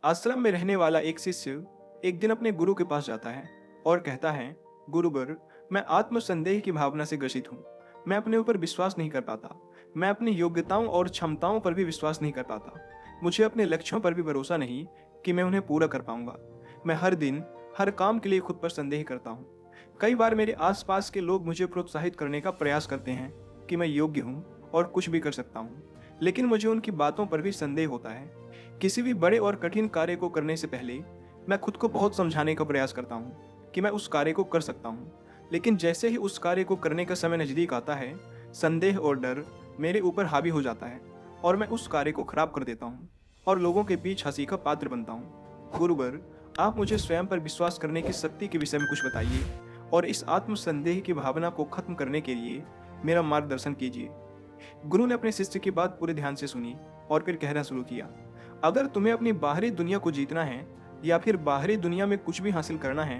आश्रम में रहने वाला एक शिष्य एक दिन अपने गुरु के पास जाता है और कहता है, गुरुवर, मैं आत्मसंदेह की भावना से ग्रसित हूँ। मैं अपने ऊपर विश्वास नहीं कर पाता। मैं अपनी योग्यताओं और क्षमताओं पर भी विश्वास नहीं कर पाता। मुझे अपने लक्ष्यों पर भी भरोसा नहीं कि मैं उन्हें पूरा कर पाऊंगा। मैं हर दिन हर काम के लिए खुद पर संदेह करता हूँ। कई बार मेरे आसपास के लोग मुझे प्रोत्साहित करने का प्रयास करते हैं कि मैं योग्य हूँ और कुछ भी कर सकता हूँ, लेकिन मुझे उनकी बातों पर भी संदेह होता है। किसी भी बड़े और कठिन कार्य को करने से पहले मैं खुद को बहुत समझाने का प्रयास करता हूँ कि मैं उस कार्य को कर सकता हूँ, लेकिन जैसे ही उस कार्य को करने का समय नज़दीक आता है, संदेह और डर मेरे ऊपर हावी हो जाता है और मैं उस कार्य को खराब कर देता हूँ और लोगों के बीच हंसी का पात्र बनता हूँ। गुरुवर, आप मुझे स्वयं पर विश्वास करने की शक्ति के विषय में कुछ बताइए और इस आत्मसंदेह की भावना को खत्म करने के लिए मेरा मार्गदर्शन कीजिए। गुरु ने अपने शिष्य की बात पूरे ध्यान से सुनी और फिर कहना शुरू किया, अगर तुम्हें अपनी बाहरी दुनिया को जीतना है या फिर बाहरी दुनिया में कुछ भी हासिल करना है,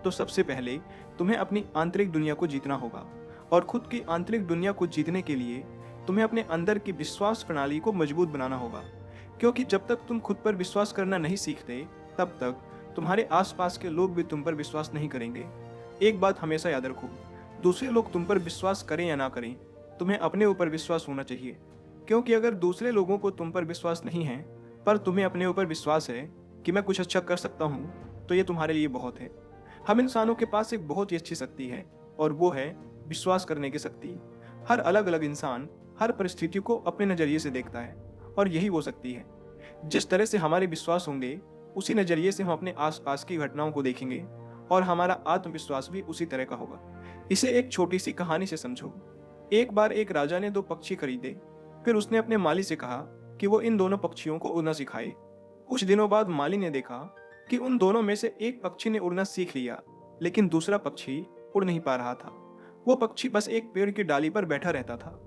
तो सबसे पहले तुम्हें अपनी आंतरिक दुनिया को जीतना होगा। और खुद की आंतरिक दुनिया को जीतने के लिए तुम्हें अपने अंदर की विश्वास प्रणाली को मजबूत बनाना होगा, क्योंकि जब तक तुम खुद पर विश्वास करना नहीं सीखते, तब तक तुम्हारे आसपास के लोग भी तुम पर विश्वास नहीं करेंगे। एक बात हमेशा याद रखो, दूसरे लोग तुम पर विश्वास करें या ना करें, तुम्हें अपने ऊपर विश्वास होना चाहिए। क्योंकि अगर दूसरे लोगों को तुम पर विश्वास नहीं है, पर तुम्हें अपने ऊपर विश्वास है कि मैं कुछ अच्छा कर सकता हूँ, तो ये तुम्हारे लिए बहुत है। हम इंसानों के पास एक बहुत ही अच्छी शक्ति है और वो है विश्वास करने की शक्ति। हर अलग अलग इंसान हर परिस्थिति को अपने नज़रिए से देखता है और यही वो शक्ति है। जिस तरह से हमारे विश्वास होंगे, उसी नज़रिए से हम अपने आसपास की घटनाओं को देखेंगे और हमारा आत्मविश्वास भी उसी तरह का होगा। इसे एक छोटी सी कहानी से समझो। एक बार एक राजा ने 2 पक्षी खरीदे। फिर उसने अपने माली से कहा कि वो इन दोनों पक्षियों को उड़ना सिखाए। कुछ दिनों बाद माली ने देखा कि उन दोनों में से एक पक्षी ने उड़ना सीख लिया, लेकिन दूसरा पक्षी उड़ नहीं पा रहा था। वो पक्षी बस एक पेड़ की डाली पर बैठा रहता था।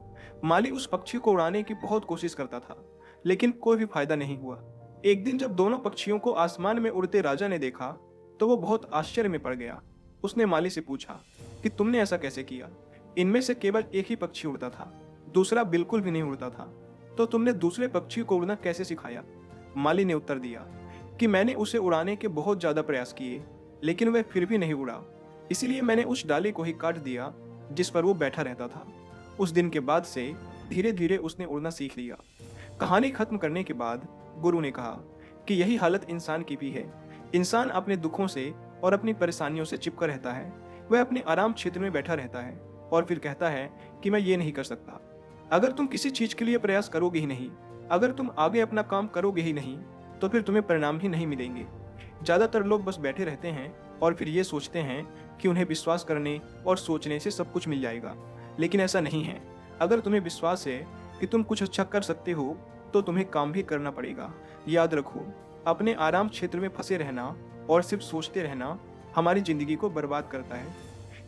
माली उस पक्षी को उड़ाने की बहुत कोशिश करता था, लेकिन कोई भी फायदा नहीं हुआ। एक दिन जब दोनों पक्षियों को आसमान में उड़ते राजा ने देखा, तो वो बहुत आश्चर्य में पड़ गया। उसने माली से पूछा कि तुमने ऐसा कैसे किया? इनमें से केवल एक ही पक्षी उड़ता था, दूसरा बिल्कुल भी नहीं उड़ता था, तो तुमने दूसरे पक्षी को उड़ना कैसे सिखाया? माली ने उत्तर दिया कि मैंने उसे उड़ाने के बहुत ज्यादा प्रयास किए, लेकिन वह फिर भी नहीं उड़ा। इसीलिए मैंने उस डाली को ही काट दिया जिस पर वो बैठा रहता था। उस दिन के बाद से धीरे धीरे उसने उड़ना सीख लिया। कहानी खत्म करने के बाद गुरु ने कहा कि यही हालत इंसान की भी है। इंसान अपने दुखों से और अपनी परेशानियों से चिपका रहता है। वह अपने आराम क्षेत्र में बैठा रहता है और फिर कहता है कि मैं ये नहीं कर सकता। अगर तुम किसी चीज के लिए प्रयास करोगे ही नहीं, अगर तुम आगे अपना काम करोगे ही नहीं, तो फिर तुम्हें परिणाम ही नहीं मिलेंगे। ज्यादातर लोग बस बैठे रहते हैं और फिर ये सोचते हैं कि उन्हें विश्वास करने और सोचने से सब कुछ मिल जाएगा, लेकिन ऐसा नहीं है। अगर तुम्हें विश्वास है कि तुम कुछ अच्छा कर सकते हो, तो तुम्हें काम भी करना पड़ेगा। याद रखो, अपने आराम क्षेत्र में फंसे रहना और सिर्फ सोचते रहना हमारी जिंदगी को बर्बाद करता है।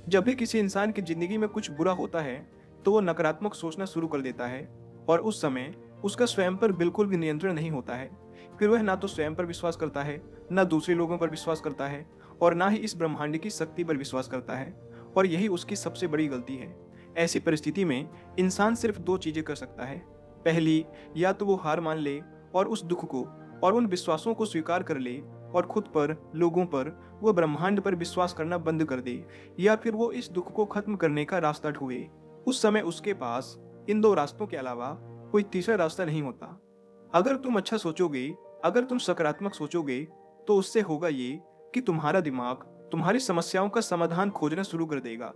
जब भी किसी इंसान की जिंदगी में कुछ बुरा होता है, तो वो नकारात्मक सोचना शुरू कर देता है और उस समय उसका स्वयं पर बिल्कुल भी नियंत्रण नहीं होता है। फिर वह ना तो स्वयं पर विश्वास करता है, ना दूसरे लोगों पर विश्वास करता है और ना ही इस ब्रह्मांड की शक्ति पर विश्वास करता है, और यही उसकी सबसे बड़ी गलती है। ऐसी परिस्थिति में इंसान सिर्फ 2 चीजें कर सकता है। पहली, या तो वो हार मान ले और उस दुख को और उन विश्वासों को स्वीकार कर ले और खुद पर, लोगों पर, वो ब्रह्मांड पर विश्वास करना बंद कर दे, या फिर वो इस दुख को खत्म करने का रास्ता ढूंढे। उस समय उसके पास इन 2 रास्तों के अलावा कोई तीसरा रास्ता नहीं होता। अगर तुम अच्छा सोचोगे, अगर तुम सकारात्मक सोचोगे, तो उससे होगा ये कि तुम्हारा दिमाग तुम्हारी समस्याओं का समाधान खोजना शुरू कर देगा।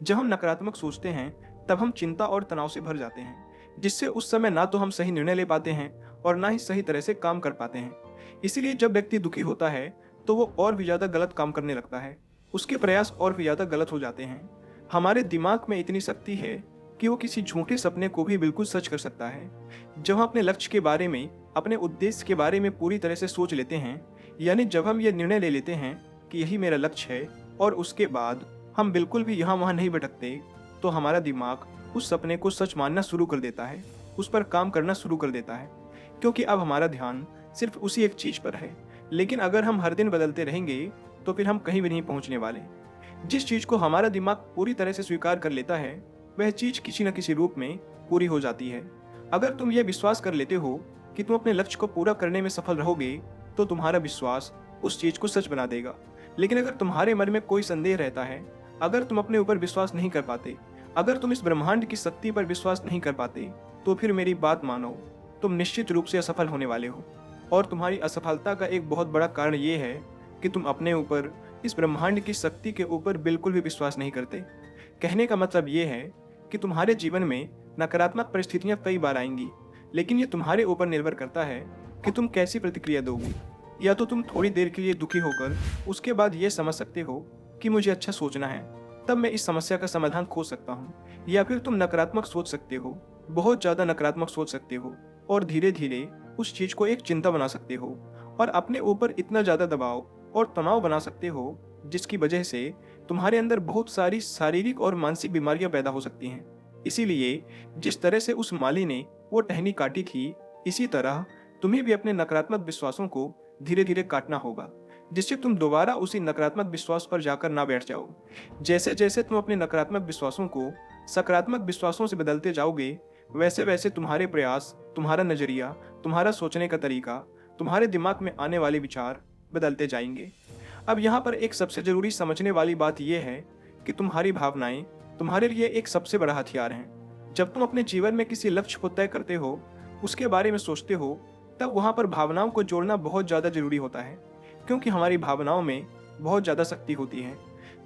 जब हम नकारात्मक सोचते हैं, तब हम चिंता और तनाव से भर जाते हैं, जिससे उस समय ना तो हम सही निर्णय ले पाते हैं और ना ही सही तरह से काम कर पाते हैं। इसीलिए जब व्यक्ति दुखी होता है, तो वो और भी ज्यादा गलत काम करने लगता है। उसके प्रयास और भी ज्यादा गलत हो जाते हैं। हमारे दिमाग में इतनी शक्ति है कि वो किसी झूठे सपने को भी बिल्कुल सच कर सकता है। जब हम अपने लक्ष्य के बारे में, अपने उद्देश्य के बारे में पूरी तरह से सोच लेते हैं, यानी जब हम ये निर्णय ले लेते हैं कि यही मेरा लक्ष्य है, और उसके बाद हम बिल्कुल भी यहाँ वहाँ नहीं भटकते, तो हमारा दिमाग उस सपने को सच मानना शुरू कर देता है, उस पर काम करना शुरू कर देता है, क्योंकि अब हमारा ध्यान सिर्फ उसी एक चीज पर है। लेकिन अगर हम हर दिन बदलते रहेंगे, तो फिर हम कहीं भी नहीं पहुंचने वाले। जिस चीज को हमारा दिमाग पूरी तरह से स्वीकार कर लेता है, वह चीज किसी न किसी रूप में पूरी हो जाती है। अगर तुम यह विश्वास कर लेते हो कि तुम अपने लक्ष्य को पूरा करने में सफल रहोगे, तो तुम्हारा विश्वास उस चीज को सच बना देगा। लेकिन अगर तुम्हारे मन में कोई संदेह रहता है, अगर तुम अपने ऊपर विश्वास नहीं कर पाते, अगर तुम इस ब्रह्मांड की शक्ति पर विश्वास नहीं कर पाते, तो फिर मेरी बात मानो, तुम निश्चित रूप से असफल होने वाले हो। और तुम्हारी असफलता का एक बहुत बड़ा कारण ये है कि तुम अपने ऊपर, इस ब्रह्मांड की शक्ति के ऊपर बिल्कुल भी विश्वास नहीं करते। कहने का मतलब ये है कि तुम्हारे जीवन में नकारात्मक परिस्थितियां कई बार आएंगी, लेकिन ये तुम्हारे ऊपर निर्भर करता है कि तुम कैसी प्रतिक्रिया दोगे। या तो तुम थोड़ी देर के लिए दुखी होकर उसके बाद ये समझ सकते हो कि मुझे अच्छा सोचना है, तब मैं इस समस्या का समाधान खोज सकता हूँ। या फिर तुम नकारात्मक सोच सकते हो, बहुत ज़्यादा नकारात्मक सोच सकते हो, और धीरे धीरे उस चीज़ को एक चिंता बना सकते हो और अपने ऊपर इतना ज़्यादा दबाव और तनाव बना सकते हो जिसकी वजह से तुम्हारे अंदर बहुत सारी शारीरिक और मानसिक बीमारियां पैदा हो सकती हैं। इसीलिए जिस तरह से उस माली ने वो टहनी काटी थी, इसी तरह तुम्हें भी अपने नकारात्मक विश्वासों को धीरे धीरे काटना होगा, जिससे तुम दोबारा उसी नकारात्मक विश्वास पर जाकर ना बैठ जाओ। जैसे जैसे तुम अपने नकारात्मक विश्वासों को सकारात्मक विश्वासों से बदलते जाओगे, वैसे वैसे तुम्हारे प्रयास, तुम्हारा नजरिया, तुम्हारा सोचने का तरीका, तुम्हारे दिमाग में आने वाले विचार बदलते जाएंगे। अब यहाँ पर एक सबसे जरूरी समझने वाली बात यह है कि तुम्हारी भावनाएं तुम्हारे लिए एक सबसे बड़ा हथियार हैं। जब तुम अपने जीवन में किसी लक्ष्य को तय करते हो, उसके बारे में सोचते हो, तब वहाँ पर भावनाओं को जोड़ना बहुत ज़्यादा जरूरी होता है, क्योंकि हमारी भावनाओं में बहुत ज़्यादा शक्ति होती है।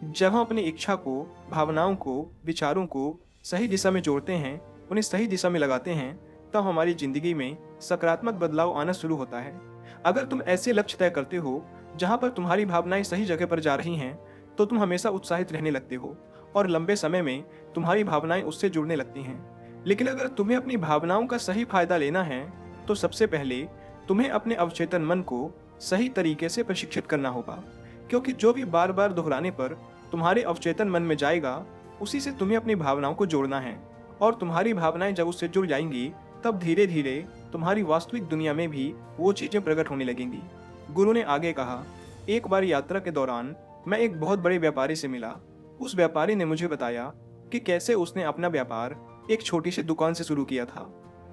जब हम अपनी इच्छा को, भावनाओं को, विचारों को सही दिशा में जोड़ते हैं, उन्हें सही दिशा में लगाते हैं, तब हमारी जिंदगी में सकारात्मक बदलाव आना शुरू होता है। अगर तुम ऐसे लक्ष्य तय करते हो जहाँ पर तुम्हारी भावनाएं सही जगह पर जा रही हैं, तो तुम हमेशा उत्साहित रहने लगते हो और लंबे समय में तुम्हारी भावनाएं उससे जुड़ने लगती हैं। लेकिन अगर तुम्हें अपनी भावनाओं का सही फायदा लेना है, तो सबसे पहले तुम्हें अपने अवचेतन मन को सही तरीके से प्रशिक्षित करना होगा, क्योंकि जो भी बार बार दोहराने पर तुम्हारे अवचेतन मन में जाएगा, उसी से तुम्हें अपनी भावनाओं को जोड़ना है। और तुम्हारी भावनाएं जब उससे जुड़ जाएंगी, तब धीरे धीरे तुम्हारी वास्तविक दुनिया में भी वो चीजें प्रकट होने लगेंगी। गुरु ने आगे कहा, एक बार यात्रा के दौरान मैं एक बहुत बड़े व्यापारी से मिला। उस व्यापारी ने मुझे बताया कि कैसे उसने अपना व्यापार एक छोटी सी दुकान से शुरू किया था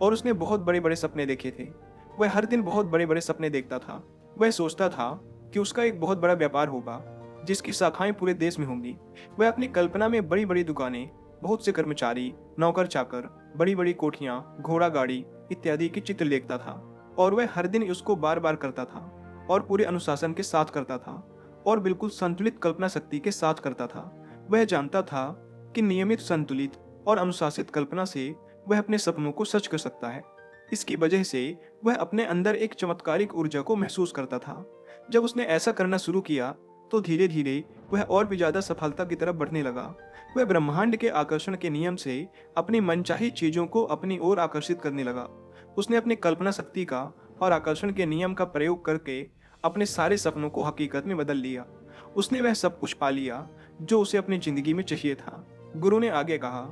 और उसने बहुत बड़े बड़े सपने देखे थे। वह हर दिन बहुत बड़े बड़े सपने देखता था। वह सोचता था कि उसका एक बहुत बड़ा व्यापार होगा जिसकी शाखाएं पूरे देश में होंगी। वह अपनी कल्पना में बड़ी बड़ी दुकानें, बहुत से कर्मचारी, नौकर चाकर, बड़ी बड़ी कोठियां, घोड़ा गाड़ी इत्यादि के चित्र देखता था और वह हर दिन उसको बार बार करता था और पूरे अनुशासन के साथ करता था और बिल्कुल संतुलित कल्पना शक्ति के साथ करता था। वह जानता था कि नियमित, संतुलित और अनुशासित कल्पना से वह अपने सपनों को सच कर सकता है। इसकी वजह से वह अपने अंदर एक चमत्कारिक ऊर्जा को महसूस करता था। जब उसने ऐसा करना शुरू किया, तो धीरे धीरे वह और भी ज्यादा सफलता की तरफ बढ़ने लगा। वह ब्रह्मांड के आकर्षण के नियम से अपनी मनचाही चीजों को अपनी ओर आकर्षित करने लगा। उसने अपनी कल्पना शक्ति का और आकर्षण के नियम का प्रयोग करके अपने सारे सपनों को हकीकत में बदल लिया। उसने वह सब कुछ पा लिया जो उसे अपनी जिंदगी में चाहिए था। गुरु ने आगे कहा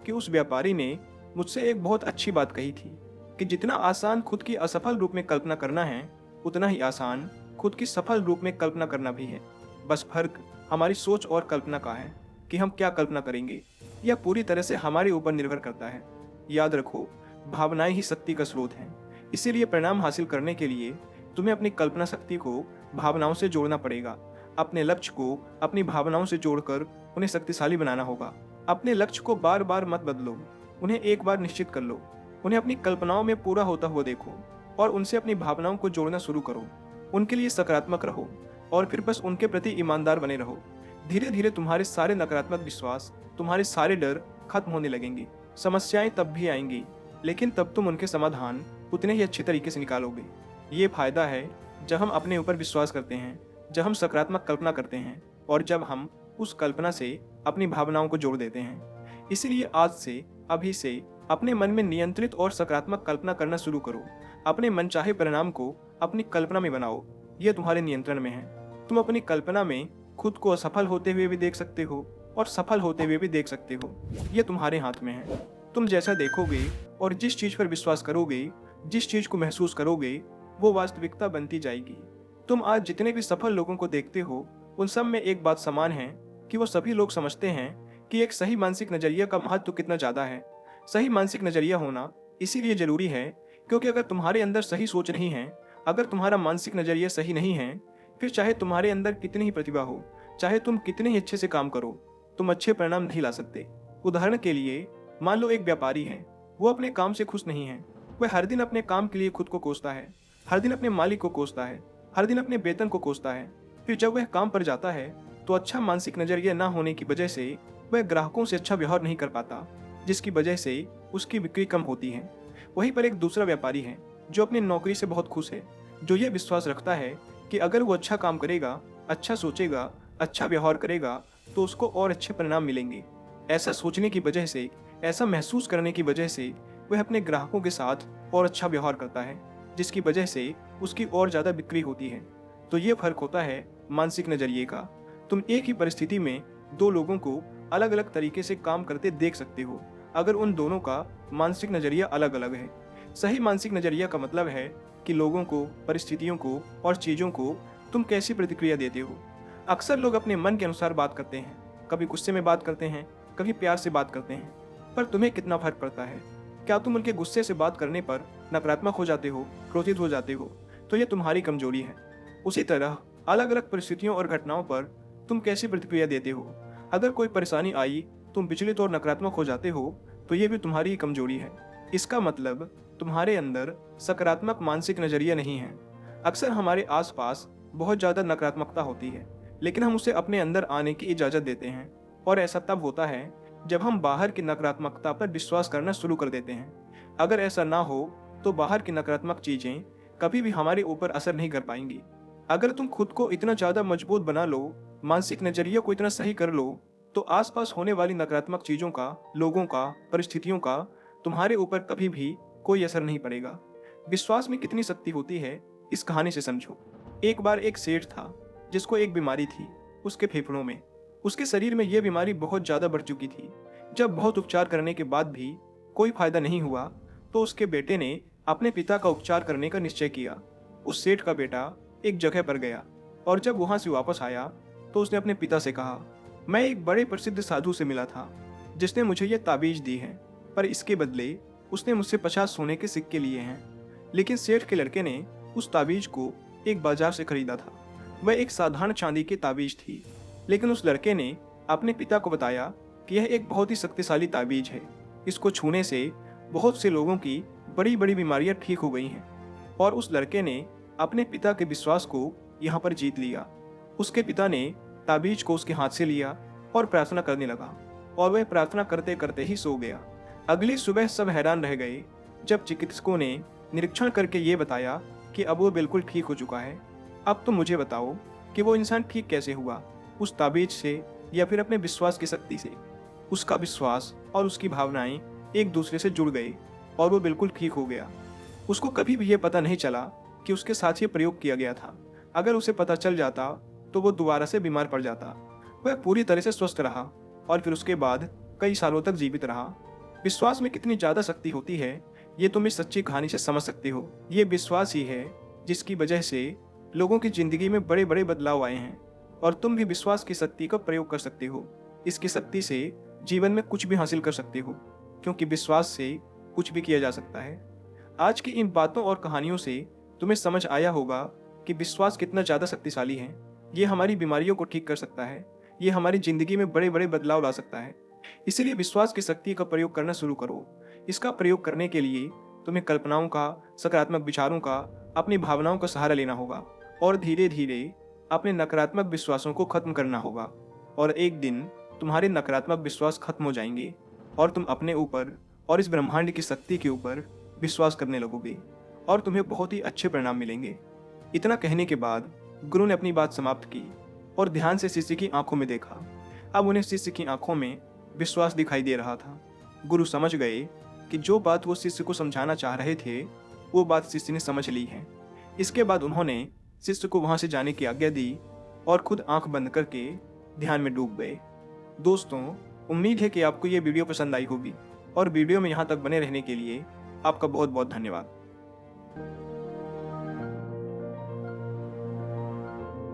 कि उस व्यापारी ने मुझसे एक बहुत अच्छी बात कही थी कि जितना आसान खुद की असफल रूप में कल्पना करना है, उतना ही आसान खुद की सफल रूप में कल्पना करना भी है। बस फर्क हमारी सोच और कल्पना का है कि हम क्या कल्पना करेंगे। यह पूरी तरह से हमारे ऊपर निर्भर करता है। याद रखो, भावनाएं ही शक्ति का स्रोत हैं। इसीलिए परिणाम हासिल करने के लिए तुम्हें अपनी कल्पना शक्ति को भावनाओं से जोड़ना पड़ेगा। अपने लक्ष्य को अपनी भावनाओं से जोड़कर उन्हें शक्तिशाली बनाना होगा। अपने लक्ष्य को बार बार मत बदलो, उन्हें एक बार निश्चित कर लो। उन्हें अपनी कल्पनाओं में पूरा होता हुआ देखो और उनसे अपनी भावनाओं को जोड़ना शुरू करो। उनके लिए सकारात्मक रहो और फिर बस उनके प्रति ईमानदार बने रहो। धीरे धीरे तुम्हारे सारे नकारात्मक विश्वास, तुम्हारे सारे डर खत्म होने लगेंगे। समस्याएं तब भी आएंगी, लेकिन तब तुम उनके समाधान उतने ही अच्छे तरीके से निकालोगे। ये फायदा है जब हम अपने ऊपर विश्वास करते हैं, जब हम सकारात्मक कल्पना करते हैं और जब हम उस कल्पना से अपनी भावनाओं को जोड़ देते हैं। इसीलिए आज से, अभी से अपने मन में नियंत्रित और सकारात्मक कल्पना करना शुरू करो। अपने मनचाहे परिणाम को अपनी कल्पना में बनाओ। यह तुम्हारे नियंत्रण में है। तुम अपनी कल्पना में खुद को असफल होते हुए भी देख सकते हो और सफल होते हुए भी देख सकते हो। यह तुम्हारे हाथ में है। तुम जैसा देखोगे और जिस चीज पर विश्वास करोगे, जिस चीज को महसूस करोगे, वो वास्तविकता बनती जाएगी। तुम आज जितने भी सफल लोगों को देखते हो, उन सब में एक बात समान है कि वो सभी लोग समझते हैं कि एक सही मानसिक नजरिया का महत्व कितना ज्यादा है। सही मानसिक नजरिया होना इसीलिए जरूरी है क्योंकि अगर तुम्हारे अंदर सही सोच नहीं है, अगर तुम्हारा मानसिक नजरिया सही नहीं है, फिर चाहे तुम्हारे अंदर कितनी ही प्रतिभा हो, चाहे तुम कितने ही अच्छे से काम करो, तुम अच्छे परिणाम नहीं ला सकते। उदाहरण के लिए, मान लो एक व्यापारी है, वो अपने काम से खुश नहीं है। वह हर दिन अपने काम के लिए खुद को कोसता है, हर दिन अपने मालिक को कोसता है, हर दिन अपने वेतन को कोसता है। फिर जब वह काम पर जाता है तो अच्छा मानसिक नजरिया न होने की वजह से वह ग्राहकों से अच्छा व्यवहार नहीं कर पाता, जिसकी वजह से उसकी बिक्री कम होती है। वहीं पर एक दूसरा व्यापारी है जो अपनी नौकरी से बहुत खुश है, जो यह विश्वास रखता है कि अगर वो अच्छा काम करेगा, अच्छा सोचेगा, अच्छा व्यवहार करेगा तो उसको और अच्छे परिणाम मिलेंगे। ऐसा सोचने की वजह से, ऐसा महसूस करने की वजह से वह अपने ग्राहकों के साथ और अच्छा व्यवहार करता है, जिसकी वजह से उसकी और ज़्यादा बिक्री होती है। तो ये फर्क होता है मानसिक नज़रिए का। तुम एक ही परिस्थिति में दो लोगों को अलग अलग तरीके से काम करते देख सकते हो, अगर उन दोनों का मानसिक नज़रिया अलग अलग है। सही मानसिक नज़रिया का मतलब है कि लोगों को, परिस्थितियों को और चीज़ों को तुम कैसी प्रतिक्रिया देते हो। अक्सर लोग अपने मन के अनुसार बात करते हैं, कभी गुस्से में बात करते हैं, कभी प्यार से बात करते हैं, पर तुम्हें कितना फर्क पड़ता है? क्या तुम उनके गुस्से से बात करने पर नकारात्मक हो जाते हो, क्रोधित हो जाते हो? तो यह तुम्हारी कमजोरी है। उसी तरह अलग अलग परिस्थितियों और घटनाओं पर तुम कैसी प्रतिक्रिया देते हो। अगर कोई परेशानी आई, तुम विचलित और नकारात्मक हो जाते हो, तो ये भी तुम्हारी ही कमजोरी है। इसका मतलब तुम्हारे अंदर सकारात्मक मानसिक नजरिया नहीं है। अक्सर हमारे आसपास बहुत ज़्यादा नकारात्मकता होती है, लेकिन हम उसे अपने अंदर आने की इजाज़त देते हैं, और ऐसा तब होता है जब हम बाहर की नकारात्मकता पर विश्वास करना शुरू कर देते हैं। अगर ऐसा ना हो तो बाहर की नकारात्मक चीज़ें कभी भी हमारे ऊपर असर नहीं कर पाएंगी। अगर तुम खुद को इतना ज़्यादा मजबूत बना लो, मानसिक नज़रिया को इतना सही कर लो, तो आसपास होने वाली नकारात्मक चीज़ों का, लोगों का, परिस्थितियों का तुम्हारे ऊपर कभी भी कोई असर नहीं पड़ेगा। विश्वास में कितनी शक्ति होती है, इस कहानी से समझो। एक बार एक सेठ था जिसको एक बीमारी थी, उसके फेफड़ों में। उसके शरीर में यह बीमारी बहुत ज़्यादा बढ़ चुकी थी। जब बहुत उपचार करने के बाद भी कोई फायदा नहीं हुआ, तो उसके बेटे ने अपने पिता का उपचार करने का निश्चय किया। उस सेठ का बेटा एक जगह पर गया, और जब वहां से वापस आया तो उसने अपने पिता से कहा, मैं एक बड़े प्रसिद्ध साधु से मिला था जिसने मुझे यह ताबीज दी है, पर इसके बदले उसने मुझसे 50 सोने के सिक्के लिए हैं। लेकिन सेठ के लड़के ने उस ताबीज को एक बाजार से खरीदा था। वह एक साधारण चांदी की ताबीज थी, लेकिन उस लड़के ने अपने पिता को बताया कि यह एक बहुत ही शक्तिशाली ताबीज है। इसको छूने से बहुत से लोगों की बड़ी बड़ी बीमारियां ठीक हो गई हैं। और उस लड़के ने अपने पिता के विश्वास को यहाँ पर जीत लिया। उसके पिता ने ताबीज को उसके हाथ से लिया और प्रार्थना करने लगा, और वह प्रार्थना करते करते ही सो गया। अगली सुबह सब हैरान रह गए जब चिकित्सकों ने निरीक्षण करके ये बताया कि अब वो बिल्कुल ठीक हो चुका है। अब तुम मुझे बताओ कि वो इंसान ठीक कैसे हुआ, उस ताबीज से या फिर अपने विश्वास की शक्ति से? उसका विश्वास और उसकी भावनाएं एक दूसरे से जुड़ गए और वो बिल्कुल ठीक हो गया। उसको कभी भी ये पता नहीं चला कि उसके साथ ये प्रयोग किया गया था। अगर उसे पता चल जाता तो वो दोबारा से बीमार पड़ जाता। वह पूरी तरह से स्वस्थ रहा और फिर उसके बाद कई सालों तक जीवित रहा। विश्वास में कितनी ज़्यादा शक्ति होती है, ये तुम इस सच्ची कहानी से समझ सकते हो। ये विश्वास ही है जिसकी वजह से लोगों की जिंदगी में बड़े बड़े बदलाव आए हैं, और तुम भी विश्वास की शक्ति का प्रयोग कर सकते हो। इसकी शक्ति से जीवन में कुछ भी हासिल कर सकते हो, क्योंकि विश्वास से कुछ भी किया जा सकता है। आज की इन बातों और कहानियों से तुम्हें समझ आया होगा कि विश्वास कितना ज़्यादा शक्तिशाली है। ये हमारी बीमारियों को ठीक कर सकता है, ये हमारी ज़िंदगी में बड़े बड़े बदलाव ला सकता है। इसीलिए विश्वास की शक्ति का प्रयोग करना शुरू करो। इसका प्रयोग करने के लिए तुम्हें कल्पनाओं का, सकारात्मक विचारों का, अपनी भावनाओं का सहारा लेना होगा, और धीरे धीरे अपने नकारात्मक विश्वासों को खत्म करना होगा। और एक दिन तुम्हारे नकारात्मक विश्वास खत्म हो जाएंगे और तुम अपने ऊपर और इस ब्रह्मांड की शक्ति के ऊपर विश्वास करने लगोगे, और तुम्हें बहुत ही अच्छे परिणाम मिलेंगे। इतना कहने के बाद गुरु ने अपनी बात समाप्त की और ध्यान से शिष्य की आंखों में देखा। अब उन्हें शिष्य की आंखों में विश्वास दिखाई दे रहा था। गुरु समझ गए कि जो बात वो शिष्य को समझाना चाह रहे थे, वो बात शिष्य ने समझ ली है। इसके बाद उन्होंने शिष्य को वहां से जाने की आज्ञा दी और खुद आंख बंद करके ध्यान में डूब गए। दोस्तों, उम्मीद है कि आपको ये वीडियो पसंद आई होगी, और वीडियो में यहाँ तक बने रहने के लिए आपका बहुत बहुत धन्यवाद।